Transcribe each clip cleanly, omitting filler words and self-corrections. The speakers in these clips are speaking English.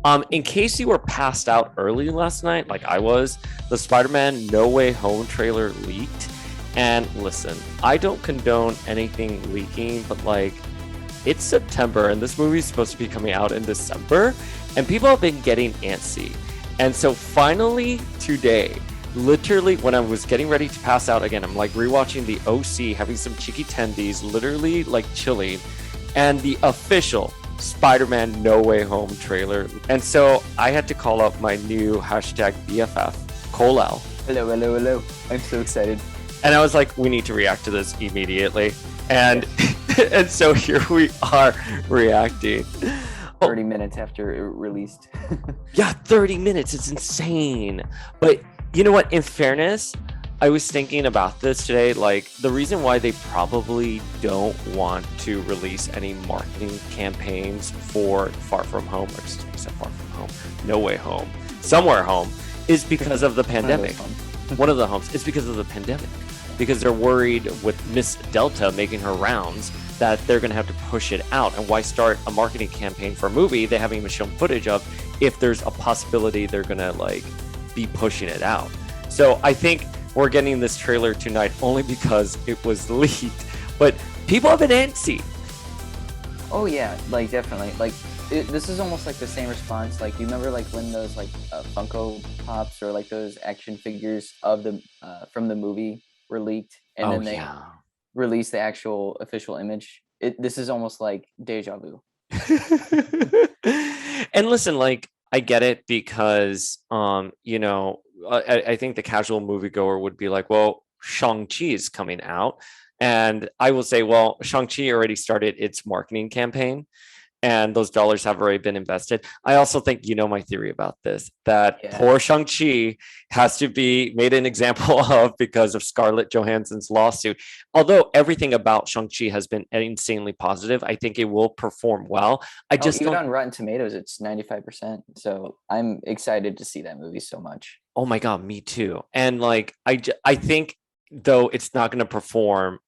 In case you were passed out early last night, like I was, the Spider-Man No Way Home trailer leaked. And listen, I don't condone anything leaking, but like it's September and this movie's supposed to be coming out in December, and people have been getting antsy. And so finally today, literally when I was getting ready to pass out again, I'm like rewatching the OC, having some cheeky tendies, literally like chilling, and the official Spider-Man No Way Home trailer. And so I had to call up my new hashtag BFF, Colel. Hello, hello, hello. I'm so excited. And I was like, we need to react to this immediately. And and so here we are reacting. 30 minutes after it released. Yeah, 30 minutes. It's insane. But you know what? In fairness, I was thinking about this today. Like, the reason why they probably don't want to release any marketing campaigns for Far From Home, or excuse me, Far From Home, No Way Home, Somewhere Home, is because of the pandemic. One of the homes is because of the pandemic. Because they're worried with Miss Delta making her rounds that they're going to have to push it out. And why start a marketing campaign for a movie they haven't even shown footage of if there's a possibility they're going to like be pushing it out? So I think we're getting this trailer tonight only because it was leaked, but people have been antsy. Oh yeah, like definitely. Like this is almost like the same response. Like you remember like when those like Funko Pops or like those action figures of the from the movie were leaked, and then they released the actual official image. This is almost like deja vu. And listen, like I get it because you know, I think the casual moviegoer would be like, well, Shang-Chi is coming out. And I will say, well, Shang-Chi already started its marketing campaign and those dollars have already been invested. I also think you know my theory about this, that poor Shang-Chi has to be made an example of because of Scarlett Johansson's lawsuit. Although everything about Shang-Chi has been insanely positive, I think it will perform well. I just even on Rotten Tomatoes, it's 95%. So I'm excited to see that movie so much. Oh my God, me too. And like, I think though it's not going to perform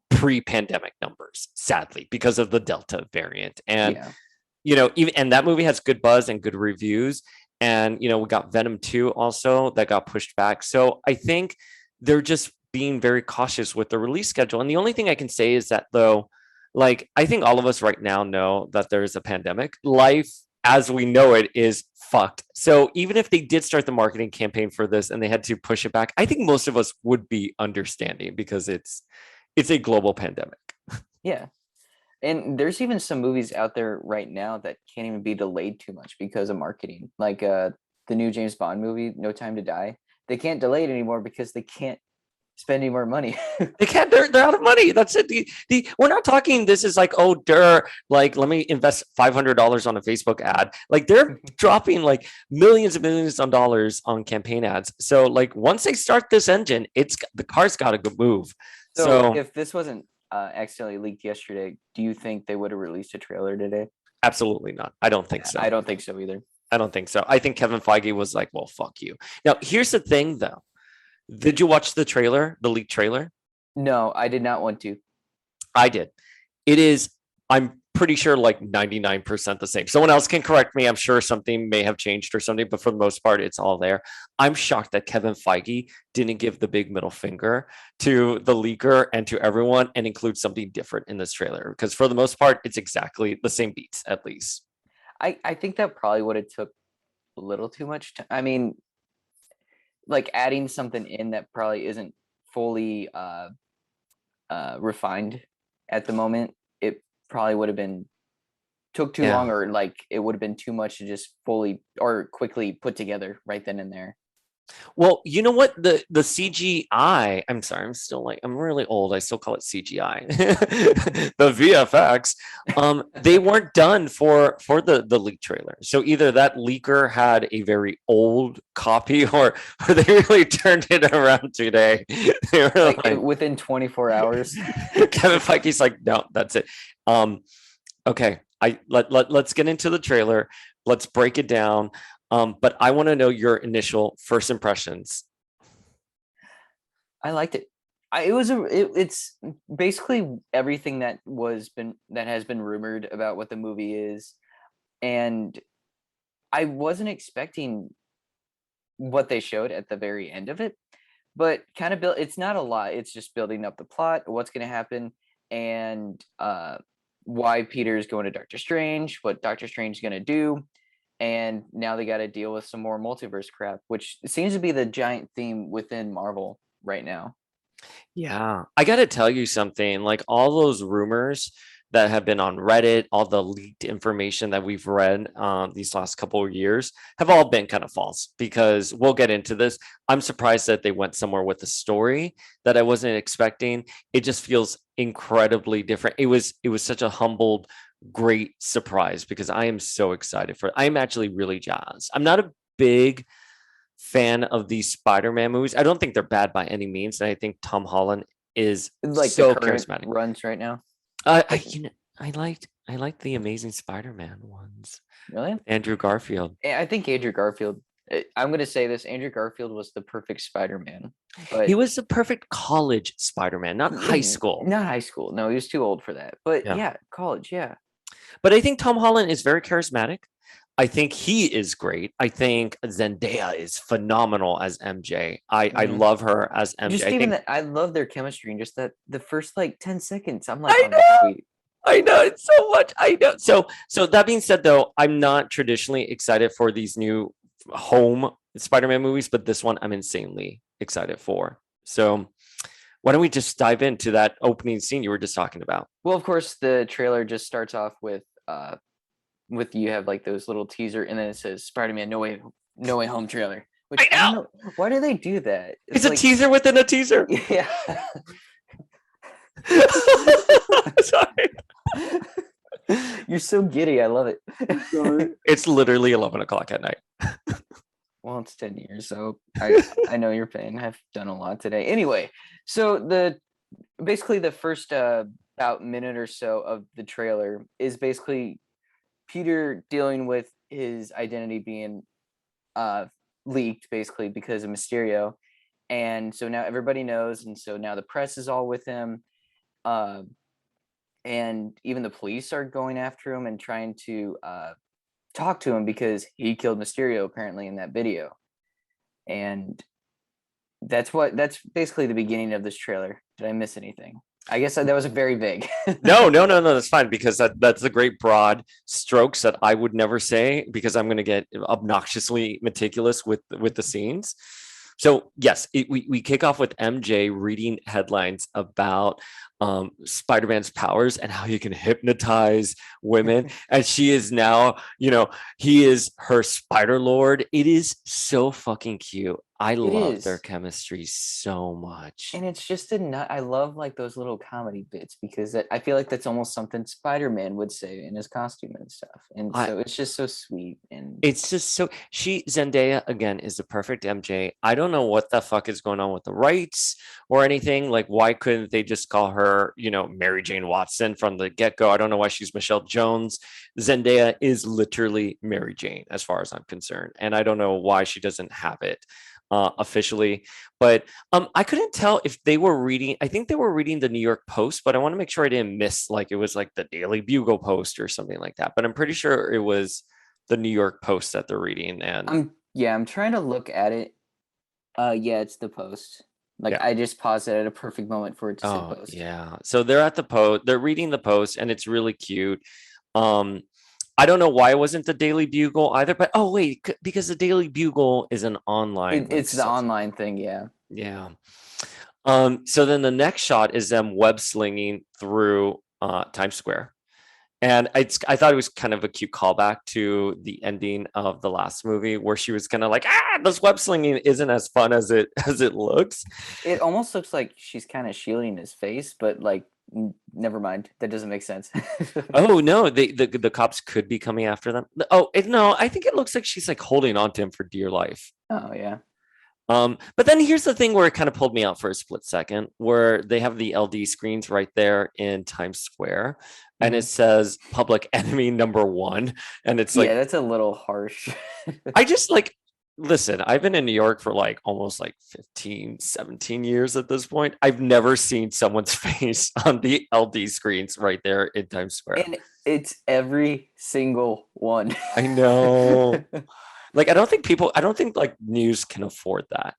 pre-pandemic numbers, sadly, because of the Delta variant. And you know, even and that movie has good buzz and good reviews. And you know, we got Venom 2 also that got pushed back. So I think they're just being very cautious with the release schedule. And the only thing I can say is that though, like I think all of us right now know that there is a pandemic. Life as we know it is fucked. So even if they did start the marketing campaign for this and they had to push it back, I think most of us would be understanding because it's a global pandemic. Yeah. And there's even some movies out there right now that can't even be delayed too much because of marketing. Like the new James Bond movie, No Time to Die. They can't delay it anymore because they can't spend any more money. They can't. They're out of money. That's it. We're not talking. This is like, oh, like let me invest $500 on a Facebook ad. Like they're dropping like millions and millions of dollars on campaign ads. So like once they start this engine, it's the car's got to go move. So if this wasn't accidentally leaked yesterday, do you think they would have released a trailer today? Absolutely not. I don't think so. I don't think so either. I don't think so. I think Kevin Feige was like, well, fuck you. Now, here's the thing, though. Did you watch the trailer, the leaked trailer? No, I did not want to. I did. It is, I'm pretty sure, like 99% the same. Someone else can correct me. I'm sure something may have changed or something, but for the most part, it's all there. I'm shocked that Kevin Feige didn't give the big middle finger to the leaker and to everyone and include something different in this trailer. Because for the most part, it's exactly the same beats, at least. I think that probably would have took a little too much time. I mean, like adding something in that probably isn't fully refined at the moment, it probably would have been took too long, or like it would have been too much to just fully or quickly put together right then and there. Well, you know what? The CGI, I'm sorry, I'm still like, I'm really old. I still call it CGI. The VFX, they weren't done for the leak trailer. So either that leaker had a very old copy or they really turned it around today. They were like within 24 hours. Kevin Feige's like, no, that's it. Okay, let's get into the trailer. Let's break it down. But I want to know your initial first impressions. I liked it. It's basically everything that has been rumored about what the movie is, and I wasn't expecting what they showed at the very end of it, but kind of build. It's not a lot. It's just building up the plot, what's going to happen, and why Peter's going to Doctor Strange, what Doctor Strange is going to do, and now they got to deal with some more multiverse crap, which seems to be the giant theme within Marvel right now. Yeah, I got to tell you something. Like all those rumors that have been on Reddit, all the leaked information that we've read these last couple of years have all been kind of false. Because we'll get into this. I'm surprised that they went somewhere with the story that I wasn't expecting. It just feels incredibly different. It was such a humbled, great surprise because I am so excited for it. I'm actually really jazzed. I'm not a big fan of these Spider-Man movies. I don't think they're bad by any means, and I think Tom Holland is Like so the current charismatic. runs right now. I liked the Amazing Spider-Man ones. Really? Andrew Garfield. I think Andrew Garfield. I'm going to say this: Andrew Garfield was the perfect Spider-Man, He but was the perfect college Spider-Man, not high yeah, school. not high school. No, he was too old for that. But Yeah. yeah, college. Yeah, But I think Tom Holland is very charismatic. I think he is great. I think Zendaya is phenomenal as MJ. I Mhm. love her as MJ. Just I even think that, I love their chemistry, and just that the first like 10 seconds, I'm like, I oh, that's know. sweet. I know it so much. I know. So that being said, though, I'm not traditionally excited for these new home Spider-Man movies, but this one I'm insanely excited for. So why don't we just dive into that opening scene you were just talking about? Well, of course, the trailer just starts off with you have like those little teaser, and then it says Spider-Man No Way Home trailer. Which I I don't know. know why do they do that? It's It's a like teaser within a teaser. yeah. Sorry. You're so giddy. I love it. It's literally 11 o'clock at night. Well, it's 10 years, so I know your pain. I've done a lot today. Anyway, so the basically the first about minute or so of the trailer is basically Peter dealing with his identity being uh leaked basically because of Mysterio. And so now everybody knows, and so now the press is all with him. Uh and even the police are going after him and trying to talk to him because he killed Mysterio apparently in that video. And that's basically the beginning of this trailer. Did I miss anything? I guess that was very vague. No, that's fine because that's the great broad strokes that I would never say because I'm going to get obnoxiously meticulous with the scenes. So yes, we kick off with MJ reading headlines about Spider-Man's powers and how he can hypnotize women, and she is now, he is her Spider Lord. It is so fucking cute. I love their Is. chemistry so much. And it's just a nut. I love like those little comedy bits because I feel like that's almost something Spider-Man would say in his costume and stuff. And I, so it's just so sweet. And It's just so Zendaya again is the perfect MJ. I don't know what the fuck is going on with the rights or anything. Like, why couldn't they just call her, Mary Jane Watson from the get-go? I don't know why she's Michelle Jones. Zendaya is literally Mary Jane, as far as I'm concerned. And I don't know why she doesn't have it officially. But I couldn't tell if they were reading, I think they were reading the New York Post, but I want to make sure I didn't miss like it was like the Daily Bugle Post or something like that. But I'm pretty sure it was the New York Post that they're reading. And I'm trying to look at it. Yeah, it's the Post. Like yeah. I just paused it at a perfect moment for it to say Oh, Post. yeah. So they're at the Post, they're reading the Post, and it's really cute. Um, I don't know why it wasn't the Daily Bugle either, but oh wait, because the Daily Bugle is an online It's the subset. online thing, yeah. Yeah. So then the next shot is them web slinging through Times Square. And I thought it was kind of a cute callback to the ending of the last movie where she was kind of like, this web slinging isn't as fun as it looks. It almost looks like she's kind of shielding his face, but like never mind. That doesn't make sense. Oh no, the cops could be coming after them. Oh no, I think it looks like she's like holding on to him for dear life. Oh yeah. But then here's the thing where it kind of pulled me out for a split second, where they have the LD screens right there in Times Square, and it says Public Enemy #1, and it's like, yeah, that's a little harsh. I just like, listen, I've been in New York for like almost like 15, 17 years at this point. I've never seen someone's face on the LD screens right there in Times Square. And It's every single one. I know. Like, I don't think like news can afford that.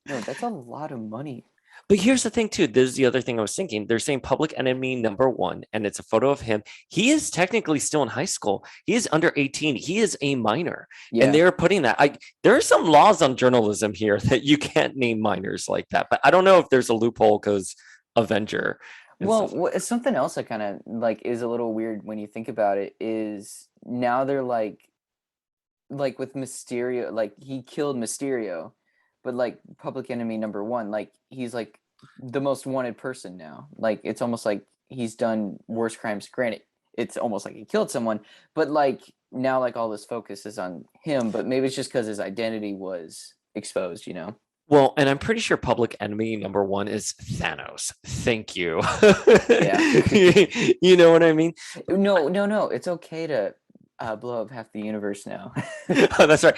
No, that's a lot of money. But here's the thing, too. This is the other thing I was thinking. They're saying Public Enemy number one, and it's a photo of him. He is technically still in high school. He is under 18. He is a minor. And Yeah. they're putting that. There are some laws on journalism here that you can't name minors like that. But I don't know if there's a loophole because Avenger and Well, stuff. something else that kind of like is a little weird when you think about it is now they're like with Mysterio, like he killed Mysterio, but like Public Enemy number one, like he's like the most wanted person now. Like it's almost like he's done worse crimes. Granted, it's almost like he killed someone, but like now like all this focus is on him. But maybe it's just because his identity was exposed, you know? Well, and I'm pretty sure Public Enemy number one is Thanos. Thank you. Yeah. You know what I mean? No, no, no. It's okay to blow up half the universe now. Oh, that's right.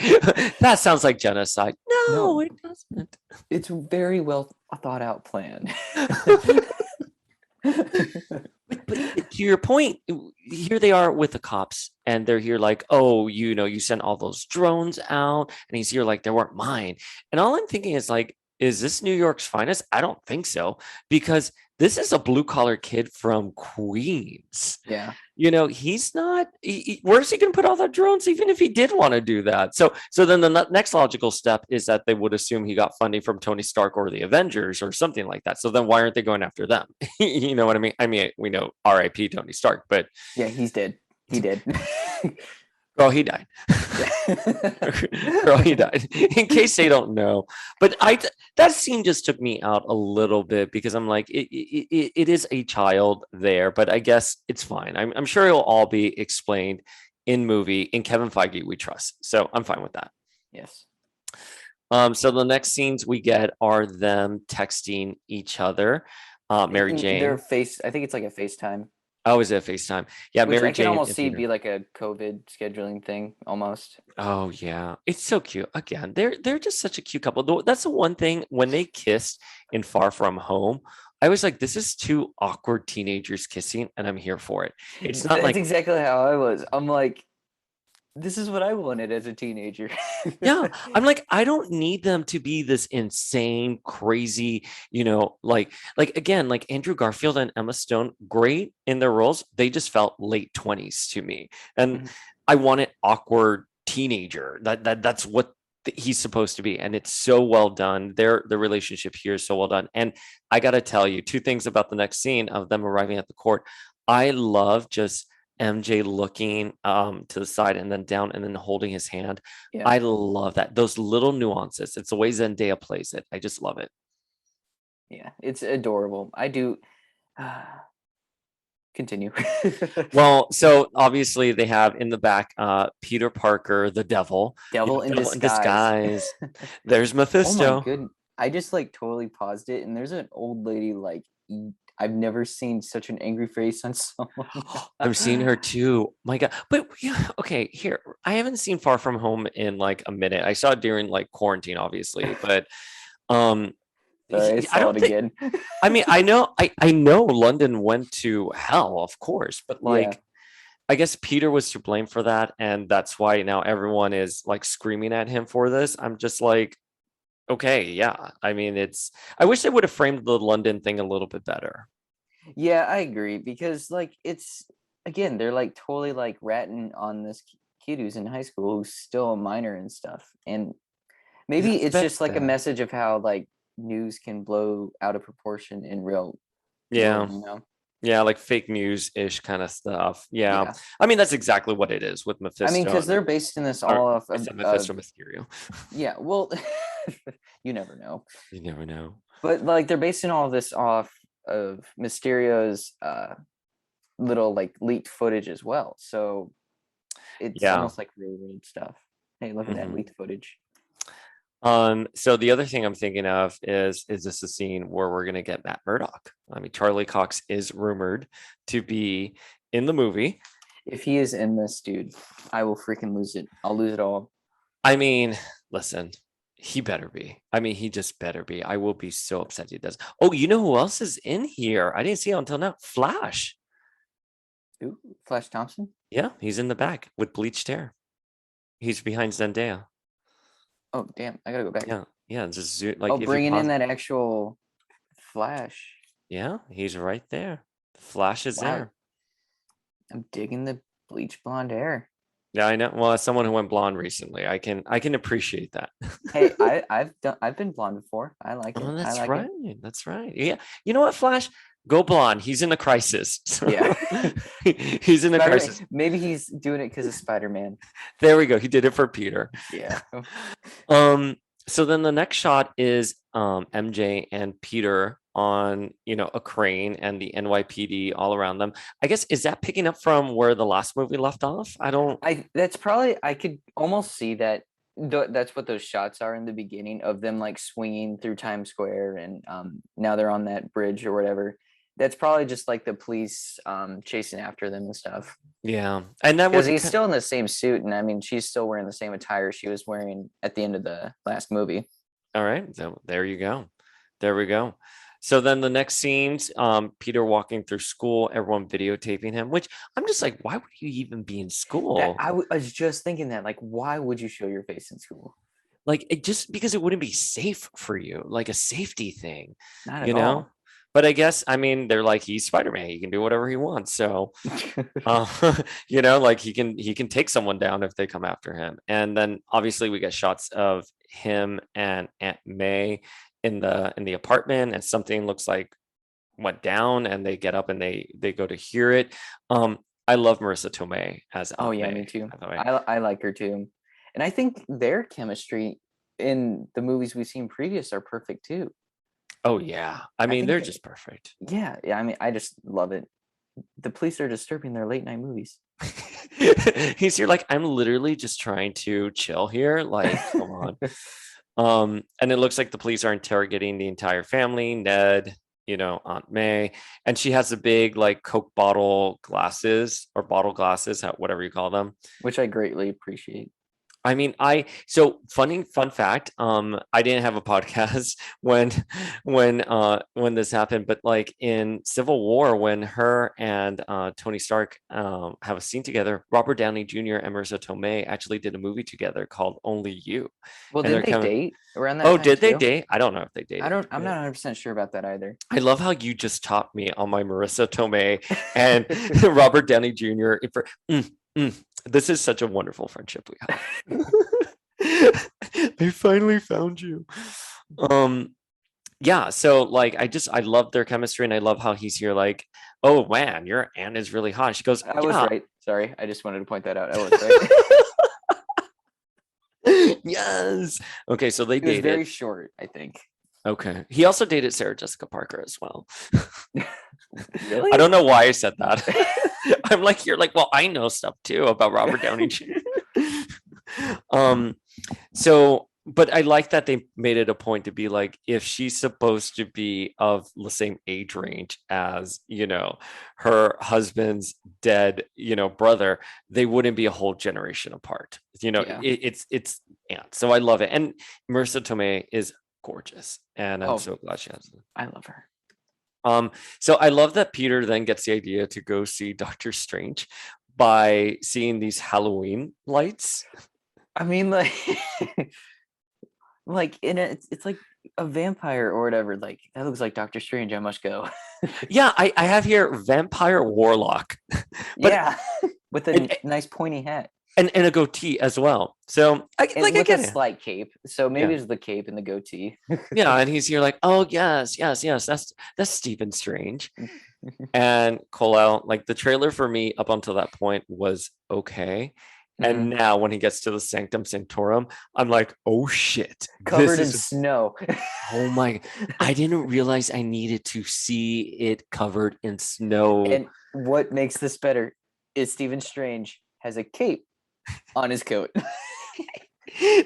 That sounds like genocide. No, No, it doesn't. it's a very well thought out plan. But to your point, here they are with the cops, and they're here like, oh, you sent all those drones out, and he's here like they weren't mine. And all I'm thinking is like, is this New York's finest? I don't think so, because this is a blue collar kid from Queens. Yeah. He's not. Where's he going to put all the drones, even if he did want to do that? So then the next logical step is that they would assume he got funding from Tony Stark or the Avengers or something like that. So then why aren't they going after them? You know what I mean? I mean, we know R.I.P. Tony Stark, but Yeah, he's dead. He did. girl, he died. Girl, he died. In case they don't know, but that scene just took me out a little bit because I'm like, it is a child there, but I guess it's fine. I'm sure it'll all be explained in movie. In Kevin Feige, we trust, so I'm fine with that. Yes. So the next scenes we get are them texting each other. Mary Their Jane. face, I think it's like a FaceTime, Oh, is it FaceTime? Yeah, which Mary I can Jane almost and see Peter. be like a COVID scheduling thing almost. Oh yeah, it's so cute. Again, they're just such a cute couple. That's the one thing when they kissed in Far From Home, I was like, this is two awkward teenagers kissing, and I'm here for it. It's not That's like, exactly how I was. I'm like, this is what I wanted as a teenager. yeah, I'm like, I don't need them to be this insane, crazy, like again, like Andrew Garfield and Emma Stone, great in their roles. They just felt late 20s to me. And Mhm. I wanted awkward teenager. That's what he's supposed to be. And it's so well done. The relationship here is so well done. And I gotta tell you, two things about the next scene of them arriving at the court. I love just MJ looking to the side and then down and then holding his hand. Yeah. I love that. Those little nuances. It's the way Zendaya plays it. I just love it. Yeah. It's adorable. I do. Continue. Well, so obviously they have in the back Peter Parker, the devil, Devil in devil in disguise. disguise. There's Oh my Mephisto. goodness. I just like totally paused it and there's an old lady like I've never seen such an angry face on someone. I'm seeing her too. My God. But yeah, okay, here. I haven't seen Far From Home in like a minute. I saw it during like quarantine, obviously, but um Sorry, I I saw don't it think again. I mean, I know London went to hell, of course, but Yeah. like I guess Peter was to blame for that, and that's why now everyone is like screaming at him for this. I'm just like, okay, yeah. I mean, I wish they would have framed the London thing a little bit better. Yeah, I agree because like it's again, they're like totally like ratting on this kid who's in high school who's still a minor and stuff. And maybe That's it's just like a bad. message of how like news can blow out of proportion in real Yeah. world, you know? Yeah, like fake news-ish kind of stuff. Yeah. Yeah. I mean, that's exactly what it is with I mean, Mephisto because they're basing this or all off I of, said Mephisto Mysterio. yeah, well, you never know. You never know. But like they're basing all this off of Mysterio's little like leaked footage as well. So it's Yeah. almost like real world stuff. Hey, look at that Mhm. leaked footage. So the other thing I'm thinking of is this a scene where we're gonna get Matt Murdock? I mean, Charlie Cox is rumored to be in the movie. If he is in this, dude, I will freaking lose it. I'll lose it all. I mean, listen, he better be. I mean, he just better be. I will be so upset he does. Oh, you know who else is in here? I didn't see it until now. Flash. Ooh, Flash Thompson. Yeah, he's in the back with bleached hair. He's behind Zendaya. Oh damn, I gotta go back. Yeah, yeah. Just Oh, like if you bringing in pause. that actual Flash. Yeah, he's right there. Flash is Wow, there. I'm digging the bleach blonde hair. Yeah, I know. Well, as someone who went blonde recently, I can appreciate that. Hey, I've been blonde before. I like it. Oh, I that's like right. it. That's right. Yeah. You know what, Flash? Go blonde. He's in a crisis. Yeah. He's in a Spider-Man. crisis. Maybe he's doing it because of Spider-Man. There we go. He did it for Peter. Yeah. Um, so then the next shot is MJ and Peter on, a crane and the NYPD all around them. I guess is that picking up from where the last movie left off? I don't. That's probably I could almost see that that's what those shots are in the beginning of them like swinging through Times Square and now they're on that bridge or whatever. That's probably just like the police chasing after them and stuff. Yeah, and that Because would. he's still in the same suit, and I mean she's still wearing the same attire she was wearing at the end of the last movie. All right. So there you go. There we go. So then the next scenes, Peter walking through school, everyone videotaping him, which I'm just like, why would you even be in school? I was just thinking that, like, why would you show your face in school? Like it just because it wouldn't be safe for you, like a safety thing, Not at you know? all. But I guess, I mean, they're like, he's Spider-Man, he can do whatever he wants. So uh, like he can take someone down if they come after him. And then obviously we get shots of him and Aunt May in the apartment, and something looks like went down, and they get up and they go to hear it. I love Marissa Tomei as Oh Aunt yeah, me May, too. by the way. I like her too, and I think their chemistry in the movies we've seen previous are perfect too. Oh yeah, I I mean think they're that, just perfect. yeah, yeah. I mean, I just love it. The police are disturbing their late night movies. He's here like, I'm literally just trying to chill here, like come on. And it looks like the police are interrogating the entire family, Ned, Aunt May, and she has a big like Coke bottle glasses or bottle glasses, whatever you call them. Which I greatly appreciate. I mean, so funny fun fact, I didn't have a podcast when this happened, but like in Civil War, when her and Tony Stark have a scene together, Robert Downey Jr. and Marissa Tomei actually did a movie together called Only You. Well, And they're didn't they kind of, date around that oh, time did they too? date? I don't know if they I dated. don't. I'm not 100% sure about that either. I love how you just taught me on my Marissa Tomei and Robert Downey Jr. This is such a wonderful friendship we have. They finally found you. Yeah, so like I love their chemistry, and I love how he's here like, oh man, your aunt is really hot. She goes, I was yeah. right. Sorry, I just wanted to point that out. I was right. Yes. Okay, so they He was very dated. short, I think. Okay. He also dated Sarah Jessica Parker as well. Really? I don't know why I said that. I'm like, you're like, well, I know stuff too about Robert Downey Jr. So, but I like that they made it a point to be like, if she's supposed to be of the same age range as, her husband's dead, brother, they wouldn't be a whole generation apart. Yeah. It's yeah. So I love it. And Marissa Tomei is gorgeous, and I'm Oh, so glad she has it. I love her. So I love that Peter then gets the idea to go see Doctor Strange by seeing these Halloween lights. I mean, like, like it's like a vampire or whatever. Like that looks like Doctor Strange. I must go. Yeah, I have here vampire warlock, but Yeah, with a and, nice pointy hat and a goatee as well. So I and like I with a get it. slight cape. So maybe Yeah, it's the cape and the goatee. yeah, and he's here like, oh yes, yes, yes, that's Stephen Strange. And Cole out, like the trailer for me up until that point was okay. And Mhm. now when he gets to the Sanctum Sanctorum, I'm like, oh shit. Covered in This is snow. oh my, I didn't realize I needed to see it covered in snow. And what makes this better is Stephen Strange has a cape on his coat.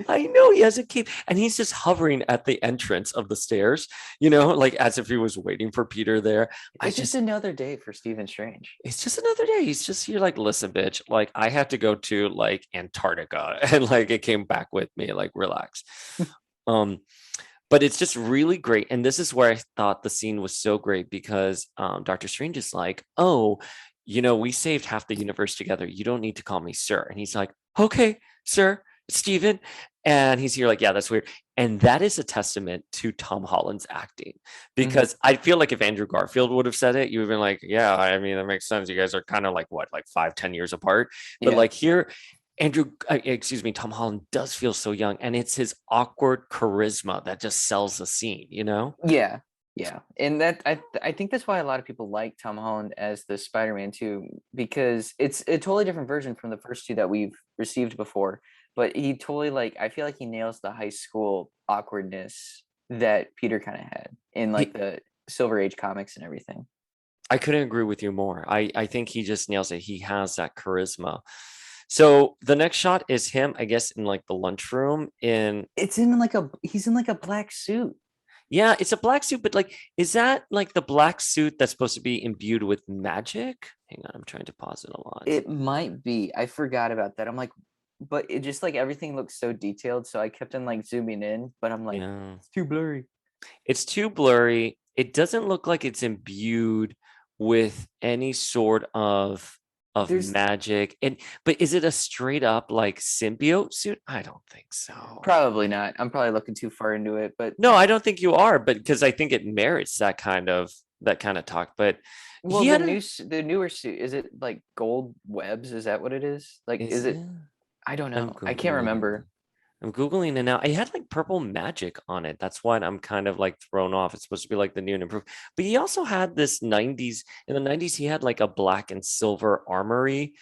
I know he has a cape, and he's just hovering at the entrance of the stairs, like as if he was waiting for Peter there. It's just another day for Stephen Strange. It's just another day. He's just here like, listen, bitch, like I have to go to like Antarctica, and like it came back with me, like relax. um, but it's just really great. And this is where I thought the scene was so great because Doctor Strange is like, oh, we saved half the universe together. You don't need to call me sir. And he's like, okay, sir, Steven. And he's here like, yeah, that's weird. And that is a testament to Tom Holland's acting, Mhm. because I feel like if Andrew Garfield would have said it, you would have been like, yeah, I mean, that makes sense. You guys are kind of like what, like 5, 10 years apart. But Yeah. like here, excuse me, Tom Holland does feel so young, and it's his awkward charisma that just sells the scene, you know? Yeah. Yeah. And I think that's why a lot of people like Tom Holland as the Spider-Man too, because it's a totally different version from the first two that we've received before. But he totally like I feel like he nails the high school awkwardness that Peter kind of had in like He, the Silver Age comics and everything. I couldn't agree with you more. I think he just nails it. He has that charisma. So the next shot is him, I guess, in like the lunchroom in, It's in like a he's in like a black suit. yeah, it's a black suit, but like, is that like the black suit that's supposed to be imbued with magic? Hang on, I'm trying to pause it a lot. It might be. I forgot about that. I'm like, but it just like everything looks so detailed. So I kept on like zooming in, but I'm like, Yeah. it's too blurry. It's too blurry. It doesn't look like it's imbued with any sort of There's magic. And but is it a straight up like symbiote suit? I don't think so. probably not. I'm probably looking too far into it, but No, I don't think you are, but because I think it merits that kind of talk. But well, he had a, the newer suit, is it like gold webs? Is that what it is? Like, is is it? it? I don't I'm know. I can't googling. remember. I'm googling it now. It had like purple magic on it. That's why I'm kind of like thrown off. It's supposed to be like the new and improved. But he also had this 90s, in the 90s, he had like a black and silver armory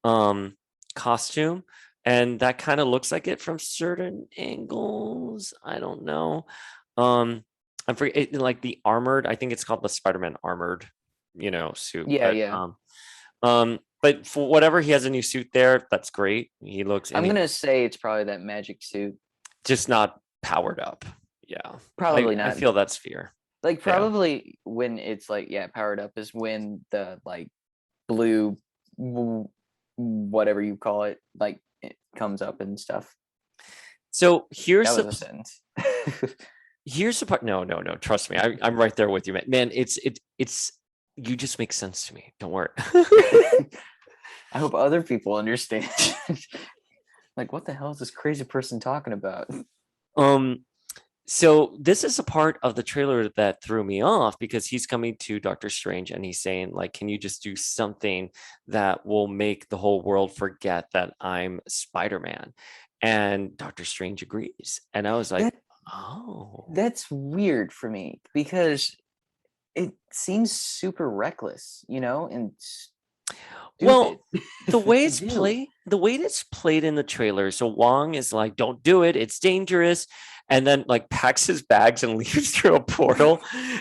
um costume. And that kind of looks like it from certain angles. I don't know. I'm forget like the armored, I think it's called the Spider-Man armored, suit. Yeah, yeah. But for whatever, he has a new suit there. That's great. He looks, and I'm he gonna say it's probably that magic suit. just not powered up. Yeah. I Probably I not. feel that's fear. Like Yeah. probably when it's like yeah, powered up is when the like blue whatever you call it like it comes up and stuff. So That here's was the a sentence. here's the part. No, no, no. Trust me. I'm right there with you, man. Man, it's you just make sense to me. Don't worry. I hope other people understand. Like, what the hell is this crazy person talking about? um, so this is a part of the trailer that threw me off, because he's coming to Doctor Strange and he's saying, like, can you just do something that will make the whole world forget that I'm Spider-Man? And Doctor Strange agrees. And I was like, That oh. that's weird for me because it seems super reckless, you know, and stupid Well, the way to it's do. played, the way it's played in the trailer, so Wong is like, "Don't do it, it's dangerous," and then like packs his bags and leaves through a portal,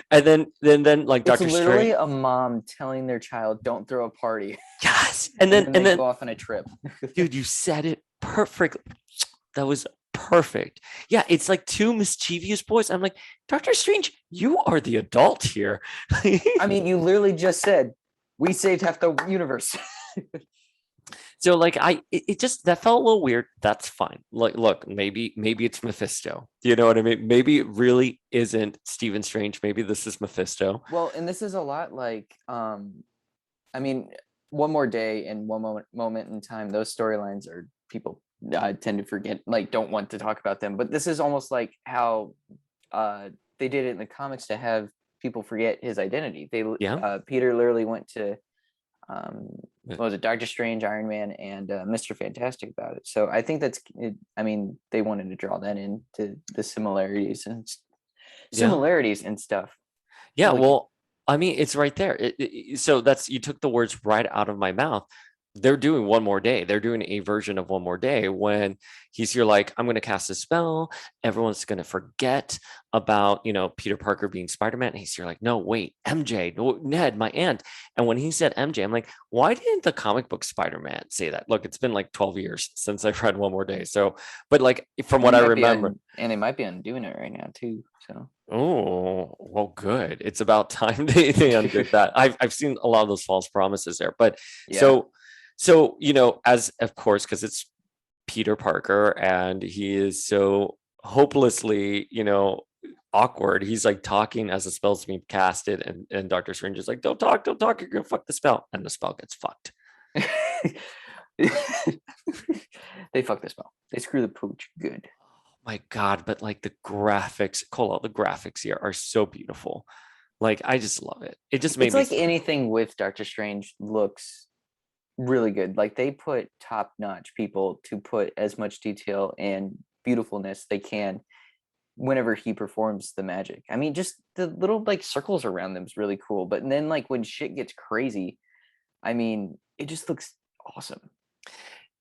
and then like It's Doctor literally Strange, a mom telling their child, "Don't throw a party," yes, and and then then and they then, go off on a trip. dude, you said it perfect. That was perfect. Yeah, it's like two mischievous boys. I'm like, Doctor Strange, you are the adult here. I mean, you literally just said we saved half the universe. So like it just that felt a little weird. That's fine. Like, look, maybe it's Mephisto. You know what I mean? Maybe it really isn't Stephen Strange. Maybe this is Mephisto. Well, and this is a lot like, I mean, one more day and one moment in time. Those storylines are people tend to forget, like, don't want to talk about them. But this is almost like how they did it in the comics to have people forget his identity. They Yeah. Peter literally went to Uh, what was it, Doctor Strange, Iron Man, and Mr. Fantastic about it. So I think that's it, I mean, they wanted to draw that into the Yeah. similarities and stuff. Yeah. Like Well, I mean, it's right there. So that's, you took the words right out of my mouth. They're doing one more day. They're doing a version of one more day when he's here, like, I'm going to cast a spell. Everyone's going to forget about, Peter Parker being Spider-Man. And he's here like, no, wait, MJ, no, Ned, my aunt. And when he said MJ, I'm like, why didn't the comic book Spider-Man say that? Look, it's been like 12 years since I've read One More Day. So, but like, from and what I remember, they might be undoing it right now too. So oh, well, good. It's about time they undid that. I've seen a lot of those false promises there. But yeah, so, as of course, because it's Peter Parker and he is so hopelessly, awkward. He's like talking as the spell's being casted, and Doctor Strange is like, don't talk, you're gonna fuck the spell," and the spell gets fucked. They fuck the spell. They screw the pooch good. My God, but like the graphics, Cole, the graphics here are so beautiful. Like I just love it. It just made It's me like anything with Doctor Strange looks really good. Like they put top-notch people to put as much detail and beautifulness they can whenever he performs the magic. I mean, just the little like circles around them is really cool. But then like when shit gets crazy, I mean, it just looks awesome.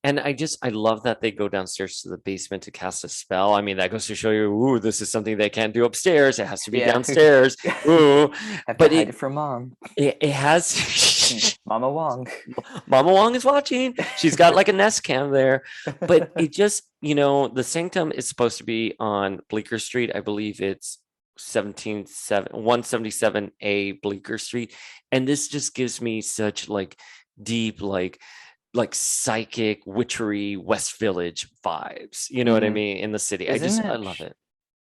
And I love that they go downstairs to the basement to cast a spell. I mean, that goes to show you, ooh, this is something they can't do upstairs. It has to be Yeah. downstairs. Ooh, Have but to hide it from mom. it has Mama Wong. Mama Wong is watching. She's got like a Nest cam there. But it just, the sanctum is supposed to be on Bleecker Street. I believe it's 177A Bleecker Street. And this just gives me such like deep, like psychic witchery West Village vibes. You know what I Mhm. mean? In the city. Isn't I it love it.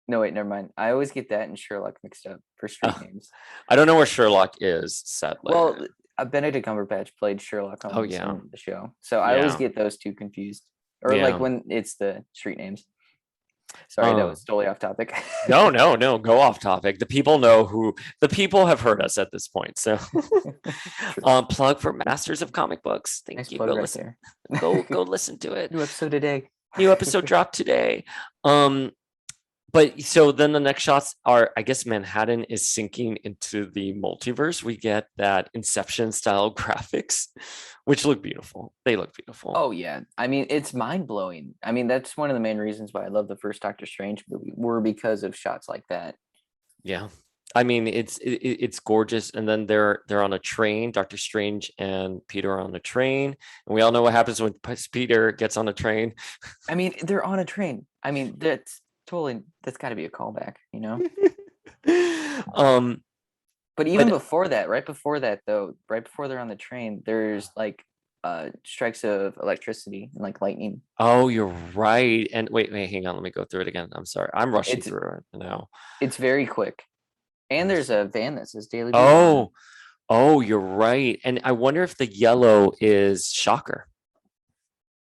No, wait, never mind. I always get that and Sherlock mixed up for street names. I don't know where Sherlock is, sadly. Well, Benedict Cumberbatch played Sherlock Holmes yeah. in the show, so I always Yeah. get those two confused, or Yeah. like when it's the street names. Sorry, that was totally off topic. No, go off topic. The people have heard us at this point. So plug for Masters of Comic Books. Thank Nice you. plug Go right listen. there. Go listen to it. New episode today. New episode dropped today. But so then the next shots are, I guess Manhattan is sinking into the multiverse. We get that Inception style graphics, which look beautiful. They look beautiful. Oh yeah, I mean it's mind blowing. I mean that's one of the main reasons why I love the first Doctor Strange movie were because of shots like that. Yeah, I mean it's gorgeous. And then they're on a train. Doctor Strange and Peter are on a train, and we all know what happens when Peter gets on a train. I mean they're on a train. I mean that's got to be a callback, But even before that, right before that though, right before they're on the train, there's like strikes of electricity and like lightning. Oh, you're right. And wait, hang on. Let me go through it again. I'm sorry. I'm rushing through it now. It's very quick. And there's a van that says Daily Bugle. Oh, you're right. And I wonder if the yellow is Shocker.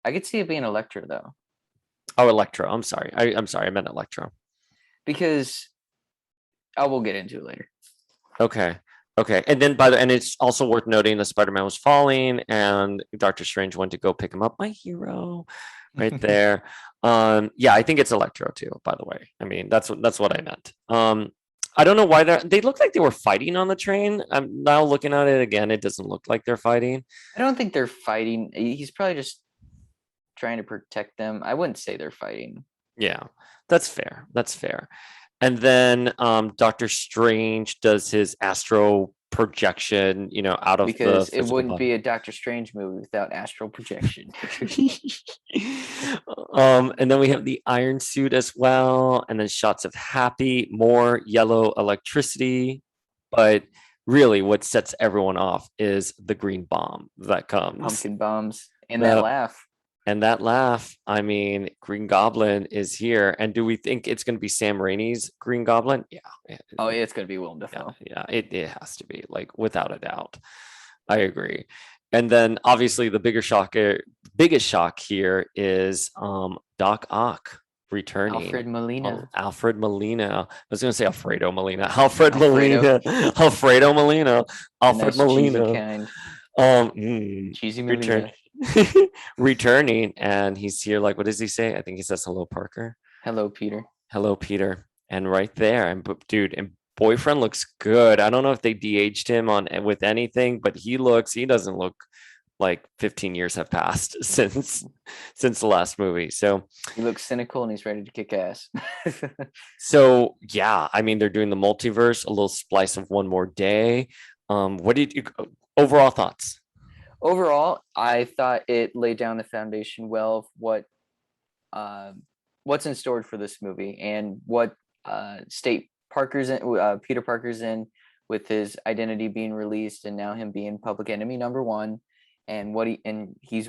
I could see it being Electro though. Oh, Electro. I'm sorry. I'm sorry. I meant Electro. Because I will get into it later. Okay. And then and it's also worth noting that Spider-Man was falling and Doctor Strange went to go pick him up. My hero right there. Yeah, I think it's Electro too, by the way. I mean, that's what I meant. I don't know why they look like they were fighting on the train. I'm now looking at it again. It doesn't look like they're fighting. I don't think they're fighting. He's probably just trying to protect them. I wouldn't say they're fighting. Yeah, that's fair. And then Doctor Strange does his astral projection, out of because the it wouldn't body. be a Doctor Strange movie without astral projection. And then we have the iron suit as well, and then shots of Happy, more yellow electricity, but really what sets everyone off is the green bomb that comes. Pumpkin bombs and that laugh. And that laugh, I mean, Green Goblin is here. And do we think it's going to be Sam Raimi's Green Goblin? Yeah. Oh, yeah, it's going to be Willem Dafoe. Yeah, it has to be, like, without a doubt. I agree. And then obviously the biggest shock here is Doc Ock returning. Alfred Molina. Alfred Molina. I was going to say Alfredo Molina. Alfred Molina. Alfredo Molina. Alfred Molina. Cheesy Molina. Returning, and he's here. Like, what does he say? I think he says, "Hello, Parker." Hello, Peter. Hello, Peter. And right there, and dude, and boyfriend looks good. I don't know if they de-aged him with anything, but he doesn't look like 15 years have passed since the last movie. So he looks cynical and he's ready to kick ass. So yeah, I mean, they're doing the multiverse, a little splice of One More Day. What did you overall thoughts? Overall, I thought it laid down the foundation well of what's in store for this movie and what state Peter Parker's in, with his identity being released and now him being public enemy number one, and he's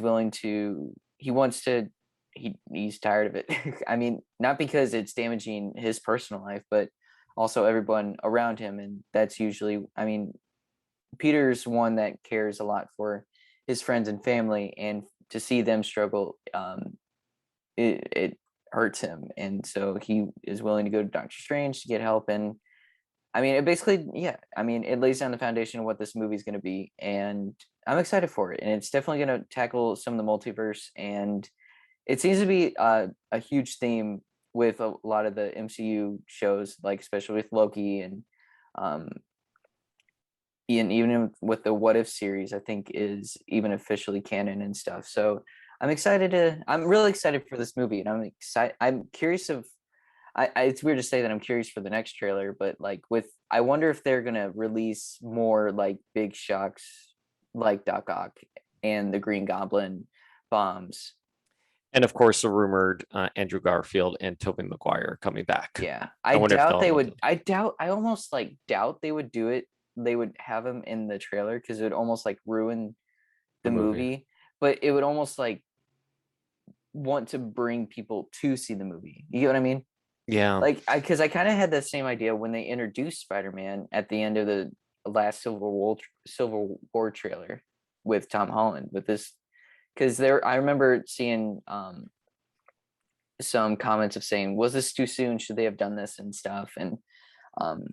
tired of it. I mean, not because it's damaging his personal life, but also everyone around him, and that's usually, I mean, Peter's one that cares a lot for his friends and family, and to see them struggle, it hurts him, and so he is willing to go to Doctor Strange to get help. And I mean, it basically, yeah, I mean, it lays down the foundation of what this movie is going to be, and I'm excited for it. And it's definitely going to tackle some of the multiverse, and it seems to be a huge theme with a lot of the MCU shows, like especially with Loki um, and even with the What If series, I think is even officially canon and stuff. So I'm really excited for this movie, and I'm excited. I'm curious of it's weird to say that I'm curious for the next trailer, but like I wonder if they're gonna release more like big shocks like Doc Ock and the Green Goblin bombs. And of course, the rumored Andrew Garfield and Tobey Maguire coming back. Yeah, I I wonder if doubt they'll they have would. it. I doubt. I almost like doubt they would do it. They would have him in the trailer because it would almost like ruin The the movie. movie. But it would almost like want to bring people to see the movie. You get what I mean? Yeah. Like, because I kind of had the same idea when they introduced Spider-Man at the end of the last Civil War trailer with Tom Holland with this, because I remember seeing some comments of saying, was this too soon? Should they have done this and stuff? And um,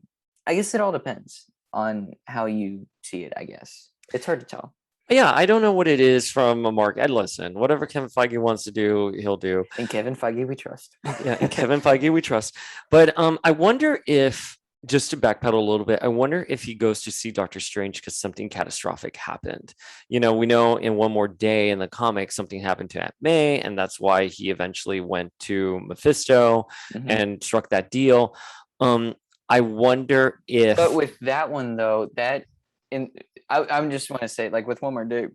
I guess it all depends on how you see it. I guess it's hard to tell. Yeah, I don't know what it is from a Mark. Listen, whatever Kevin Feige wants to do, he'll do. And Kevin Feige, we trust. Yeah, and Kevin Feige, we trust. But I wonder if, just to backpedal a little bit, I wonder if he goes to see Doctor Strange because something catastrophic happened. You know, we know in One More Day in the comics, something happened to Aunt May, and that's why he eventually went to Mephisto and struck that deal. I wonder if. But with that one though, I'm just want to say, like with One More Day,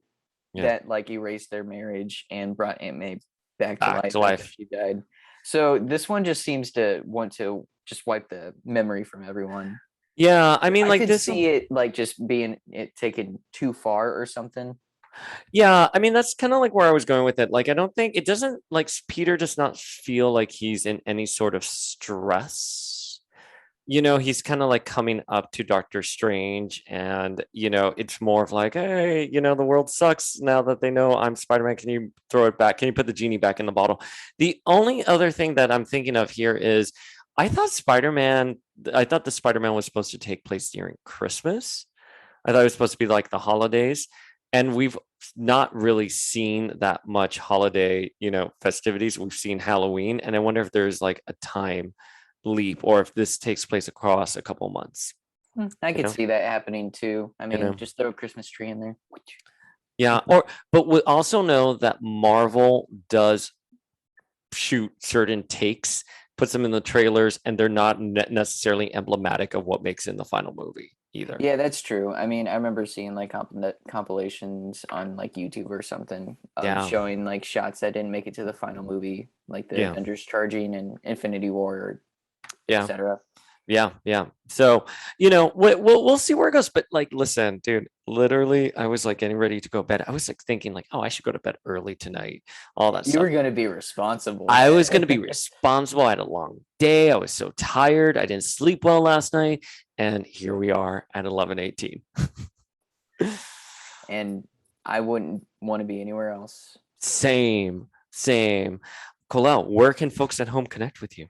that like erased their marriage and brought Aunt May back to life after she died. So this one just seems to want to just wipe the memory from everyone. Yeah, I mean, I like could this. see it like just being it taken too far or something. Yeah, I mean, that's kind of like where I was going with it. Like, I don't think it doesn't like Peter does not feel like he's in any sort of stress. You know, he's kind of like coming up to Doctor Strange, and you know, it's more of like, hey, you know, the world sucks now that they know I'm Spider-Man. Can you throw it back? Can you put the genie back in the bottle? The only other thing that I'm thinking of here is I thought the Spider-Man was supposed to take place during Christmas. I thought it was supposed to be like the holidays. And we've not really seen that much holiday, you know, festivities. We've seen Halloween. And I wonder if there's like a time leap or if this takes place across a couple months. I could see that happening too. I mean, know? just throw a Christmas tree in there. Yeah. But we also know that Marvel does shoot certain takes, puts them in the trailers, and they're not necessarily emblematic of what makes in the final movie either. Yeah, that's true. I mean, I remember seeing like compilations on like YouTube or something showing like shots that didn't make it to the final movie, like the Avengers charging and Infinity War, etc. Yeah. So, you know, we'll see where it goes. But like, listen, dude, literally, I was like getting ready to go to bed. I was like thinking like, oh, I should go to bed early tonight. All that stuff. You were going to be responsible. I was going to be responsible. I had a long day. I was so tired. I didn't sleep well last night. And here we are at 11:18. And I wouldn't want to be anywhere else. Same. Colel, where can folks at home connect with you?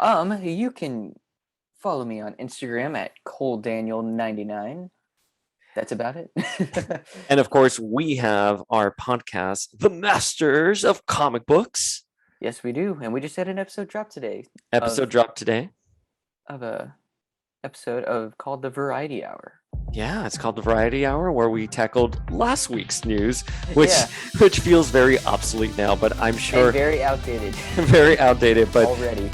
You can follow me on Instagram at ColeDaniel99. That's about it. And of course, we have our podcast, The Masters of Comic Books. Yes, we do. And we just had an episode drop today. Dropped today. Of a episode called The Variety Hour. Yeah, it's called The Variety Hour, where we tackled last week's news, which feels very obsolete now, but I'm sure and very outdated. Very outdated, but already.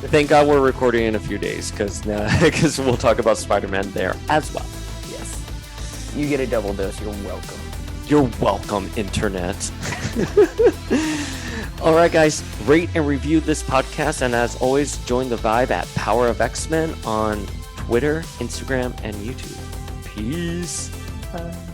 Thank God we're recording in a few days because we'll talk about Spider-Man there as well. Yes, you get a double dose. You're welcome. You're welcome, internet. All right, guys, rate and review this podcast, and as always, join the vibe at Power of X-Men on Twitter, Instagram, and YouTube. Peace. Bye.